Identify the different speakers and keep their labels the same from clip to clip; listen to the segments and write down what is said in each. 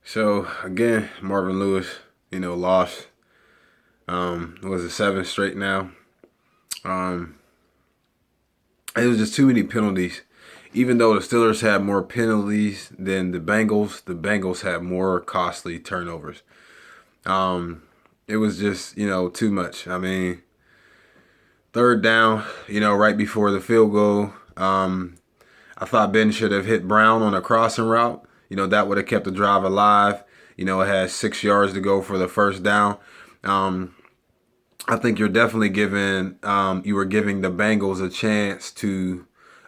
Speaker 1: So again, Marvin Lewis, lost. Was it 7 straight now? Um, it was just too many penalties. Even though the Steelers had more penalties than the Bengals had more costly turnovers. Um, it was just too much. I mean, third down, right before the field goal. I thought Ben should have hit Brown on a crossing route. That would have kept the drive alive. It had 6 yards to go for the first down. Um, I think you're definitely giving you were giving the Bengals a chance to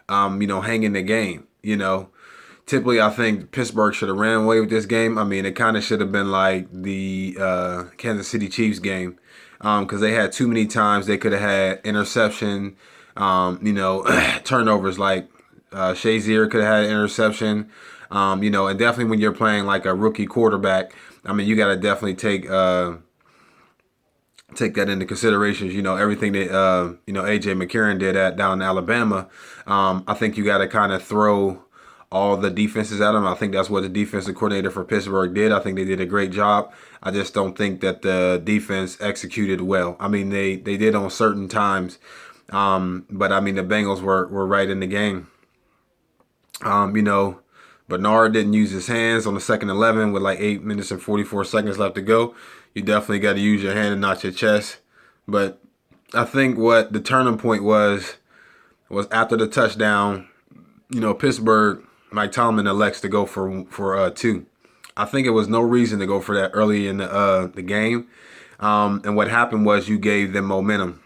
Speaker 1: hang in the game. Typically I think Pittsburgh should have ran away with this game. I mean, it kind of should have been like the Kansas City Chiefs game because they had too many times they could have had interception, turnovers like Shazier could have had an interception. And definitely when you're playing like a rookie quarterback, I mean, you got to definitely take that into considerations. Everything that AJ McCarron did at down in Alabama. I think you got to kind of throw all the defenses at them. I think that's what the defensive coordinator for Pittsburgh did. I think they did a great job. I just don't think that the defense executed well. I mean, they did on certain times, but I mean the Bengals were right in the game. Bernard didn't use his hands on the second 11 with like 8 minutes and 44 seconds left to go. You definitely got to use your hand and not your chest. But I think what the turning point was after the touchdown. Pittsburgh, Mike Tomlin elects to go for two. I think it was no reason to go for that early in the game. And what happened was you gave them momentum.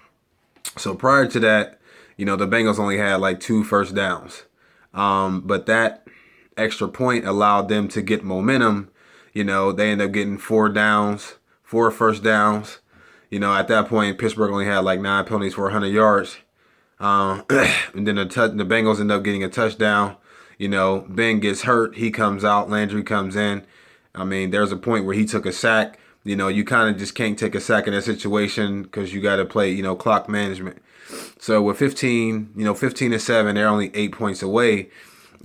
Speaker 1: So prior to that, the Bengals only had like 2 first downs. But that extra point allowed them to get momentum. They ended up getting 4 downs, 4 first downs. At that point, Pittsburgh only had like 9 penalties for 100 yards. And then the Bengals end up getting a touchdown. Ben gets hurt. He comes out. Landry comes in. I mean, there's a point where he took a sack. You kind of just can't take a sack in that situation because you got to play, clock management. So with 15-7, they're only 8 points away.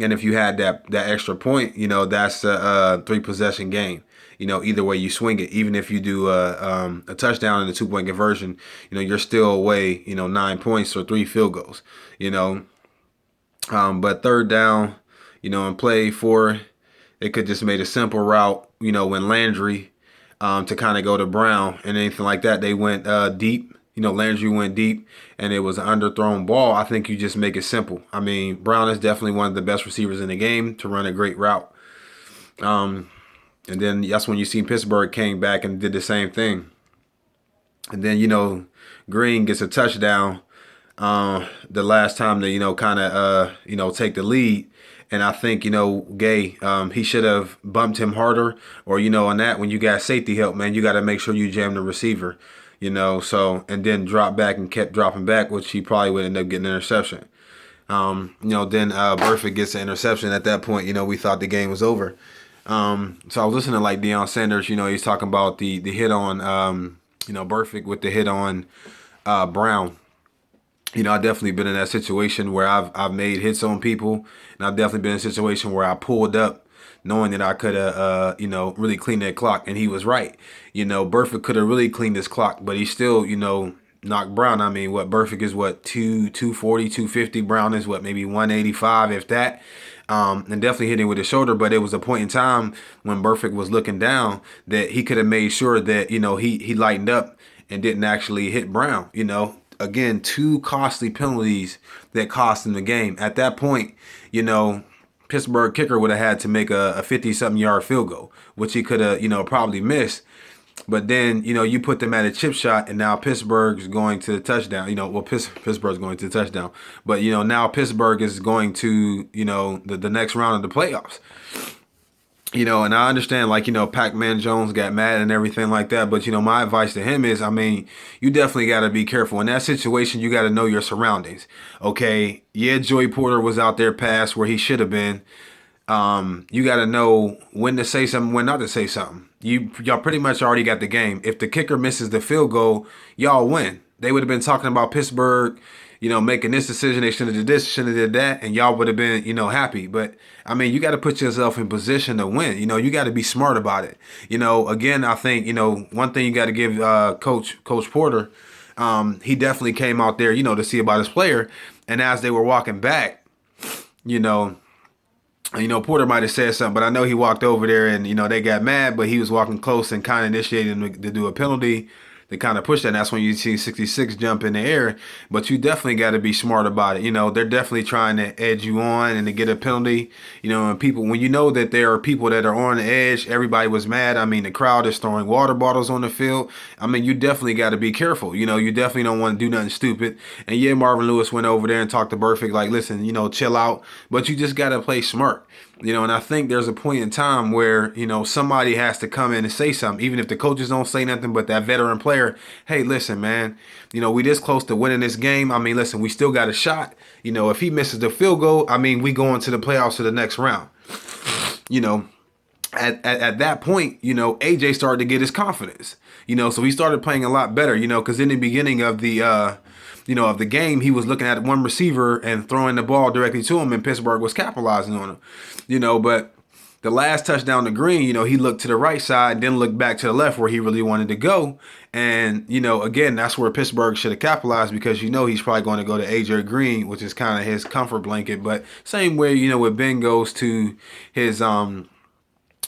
Speaker 1: And if you had that extra point, that's a 3 possession game. Either way you swing it, even if you do a touchdown and a 2 point conversion, you're still away, 9 points or 3 field goals, But third down, and play four, they could just made a simple route, when Landry to kind of go to Brown and anything like that. They went deep. Landry went deep, and it was an underthrown ball. I think you just make it simple. I mean, Brown is definitely one of the best receivers in the game to run a great route. And then that's when you see Pittsburgh came back and did the same thing. And then, Green gets a touchdown the last time to, kind of, take the lead. And I think, Gay, he should have bumped him harder. Or, on that, when you got safety help, man, you got to make sure you jam the receiver, and then drop back and kept dropping back, which he probably would end up getting an interception. Then Burfict gets an interception. At that point, we thought the game was over. So I was listening to like Deion Sanders, he's talking about the hit on, Burfict with the hit on Brown. I've definitely been in that situation where I've made hits on people, and I've definitely been in a situation where I pulled up knowing that I could have, really cleaned that clock, and he was right. Burfict could have really cleaned this clock, but he still, knocked Brown. I mean, Burfict is 240, 250. Brown is maybe 185, if that. And definitely hitting with his shoulder, but it was a point in time when Burfict was looking down that he could have made sure that, he lightened up and didn't actually hit Brown, Again, 2 costly penalties that cost him the game. At that point, Pittsburgh kicker would have had to make a 50-something yard field goal, which he could have, probably missed. But then, you put them at a chip shot, and now Pittsburgh's going to the touchdown. Pittsburgh's going to the touchdown. But, now Pittsburgh is going to, the next round of the playoffs. And I understand, Pac-Man Jones got mad and everything like that. But, my advice to him is, I mean, you definitely got to be careful. In that situation, you got to know your surroundings. Okay, yeah, Joey Porter was out there past where he should have been. You got to know when to say something, when not to say something. Y'all pretty much already got the game. If the kicker misses the field goal, y'all win. They would have been talking about Pittsburgh, making this decision. They should have did this, should have did that, and y'all would have been, happy. But I mean, you got to put yourself in position to win. You got to be smart about it. Again, I think one thing you got to give Coach Porter. He definitely came out there, to see about his player. And as they were walking back, Porter might have said something, but I know he walked over there and, they got mad, but he was walking close and kind of initiated them to do a penalty to kind of push that. And that's when you see 66 jump in the air. But you definitely got to be smart about it. They're definitely trying to edge you on and to get a penalty. And people, when you know that there are people that are on the edge, everybody was mad. I mean, the crowd is throwing water bottles on the field. I mean, you definitely got to be careful. You definitely don't want to do nothing stupid. And yeah, Marvin Lewis went over there and talked to Burfict like, listen, chill out. But you just got to play smart. And I think there's a point in time where, somebody has to come in and say something, even if the coaches don't say nothing, but that veteran player, hey, listen, man, we this close to winning this game. I mean, listen, we still got a shot. If he misses the field goal, I mean, we go into the playoffs to the next round. At that point, AJ started to get his confidence, so he started playing a lot better, because in the beginning of the, of the game, he was looking at one receiver and throwing the ball directly to him, and Pittsburgh was capitalizing on him, but the last touchdown to Green, he looked to the right side, then looked back to the left where he really wanted to go. And, again, that's where Pittsburgh should have capitalized because, he's probably going to go to AJ Green, which is kind of his comfort blanket. But same way, with Ben goes to his,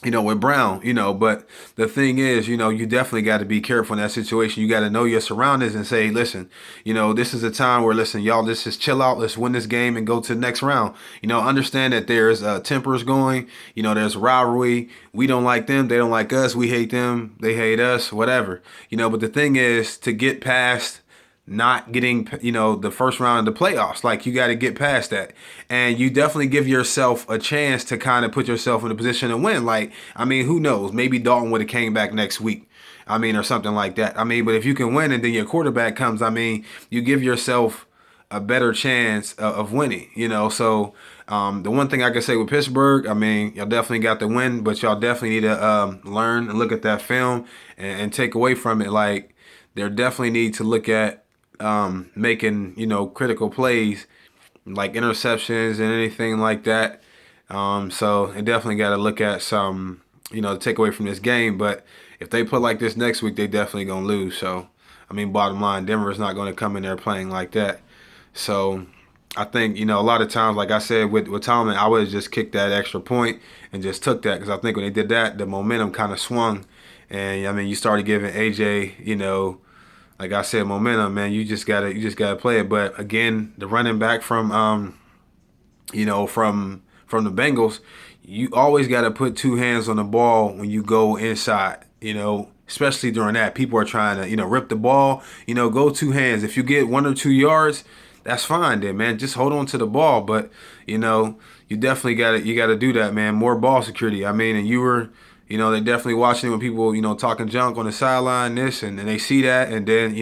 Speaker 1: with Brown, but the thing is, you definitely got to be careful in that situation. You got to know your surroundings and say, listen, this is a time where, listen, y'all, let's just chill out. Let's win this game and go to the next round. Understand that there's tempers going, there's rivalry. We don't like them. They don't like us. We hate them. They hate us, whatever, but the thing is to get past not getting, the first round of the playoffs. Like, you got to get past that. And you definitely give yourself a chance to kind of put yourself in a position to win. Like, I mean, who knows? Maybe Dalton would have came back next week. I mean, or something like that. I mean, but if you can win and then your quarterback comes, I mean, you give yourself a better chance of winning, So the one thing I can say with Pittsburgh, I mean, y'all definitely got the win, but y'all definitely need to learn and look at that film and take away from it. Like, they definitely need to look at making, critical plays like interceptions and anything like that. So they definitely got to look at some, to take away from this game. But if they play like this next week, they definitely going to lose. So, I mean, bottom line, Denver's not going to come in there playing like that. So I think, a lot of times, like I said, with Tomlin, I would have just kicked that extra point and just took that because I think when they did that, the momentum kind of swung. And, I mean, you started giving AJ, like I said, momentum, man. You just gotta play it. But again, the running back from from the Bengals, you always gotta put two hands on the ball when you go inside. Especially during that, people are trying to rip the ball. Go two hands. If you get 1 or 2 yards, that's fine, then, man. Just hold on to the ball. But you definitely gotta do that, man. More ball security. I mean, and you were. They definitely watching it when people, talking junk on the sideline, and they see that, and then,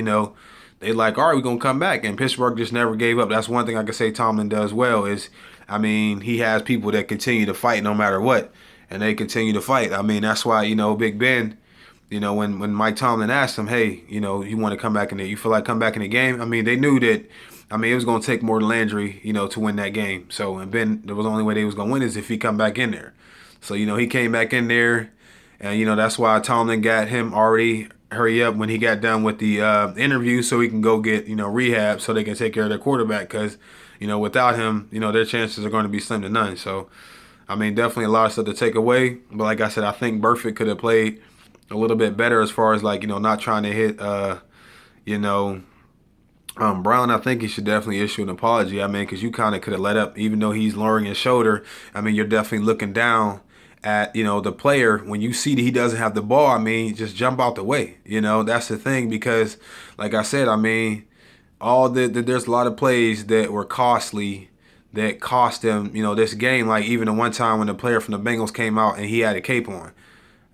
Speaker 1: they like, all right, we're going to come back. And Pittsburgh just never gave up. That's one thing I can say Tomlin does well is, I mean, he has people that continue to fight no matter what, and they continue to fight. I mean, that's why, Big Ben, when Mike Tomlin asked him, hey, you want to come back in there, you feel like come back in the game? I mean, they knew that, I mean, it was going to take more than Landry, to win that game. So, and Ben, the only way they was going to win is if he come back in there. So, he came back in there. And, that's why Tomlin got him already hurry up when he got done with the interview so he can go get, rehab so they can take care of their quarterback because, without him, their chances are going to be slim to none. So, I mean, definitely a lot of stuff to take away. But like I said, I think Burfict could have played a little bit better as far as, like, not trying to hit, Brown. I think he should definitely issue an apology. I mean, because you kind of could have let up, even though he's lowering his shoulder. I mean, you're definitely looking down at the player when you see that he doesn't have the ball. I mean, just jump out the way. That's the thing because, like I said, I mean, there's a lot of plays that were costly that cost them, this game. Like even the one time when the player from the Bengals came out and he had a cape on.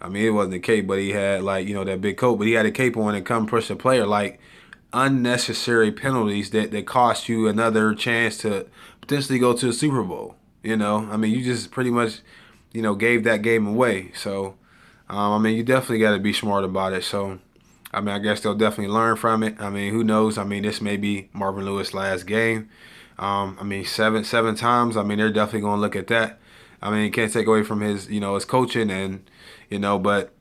Speaker 1: I mean, it wasn't a cape, but he had that big coat, but he had a cape on and come push the player. Like unnecessary penalties that cost you another chance to potentially go to the Super Bowl. I mean, you just pretty much gave that game away. So, I mean, you definitely got to be smart about it. So, I mean, I guess they'll definitely learn from it. I mean, who knows? I mean, this may be Marvin Lewis' last game. I mean, seven times. I mean, they're definitely going to look at that. I mean, you can't take away from his, his coaching and, but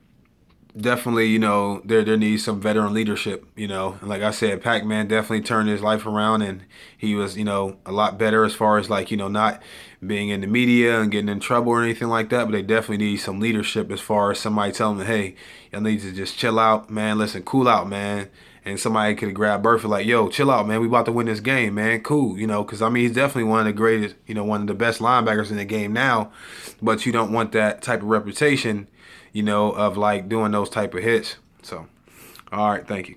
Speaker 1: definitely, there needs some veteran leadership, And like I said, Pac-Man definitely turned his life around and he was, a lot better as far as like, not being in the media and getting in trouble or anything like that. But they definitely need some leadership as far as somebody telling them, hey, you need to just chill out, man. Listen, cool out, man. And somebody could have grabbed Burfict like, yo, chill out, man. We about to win this game, man. Cool, because I mean, he's definitely one of the greatest, one of the best linebackers in the game now. But you don't want that type of reputation, of like doing those type of hits. So, all right, thank you.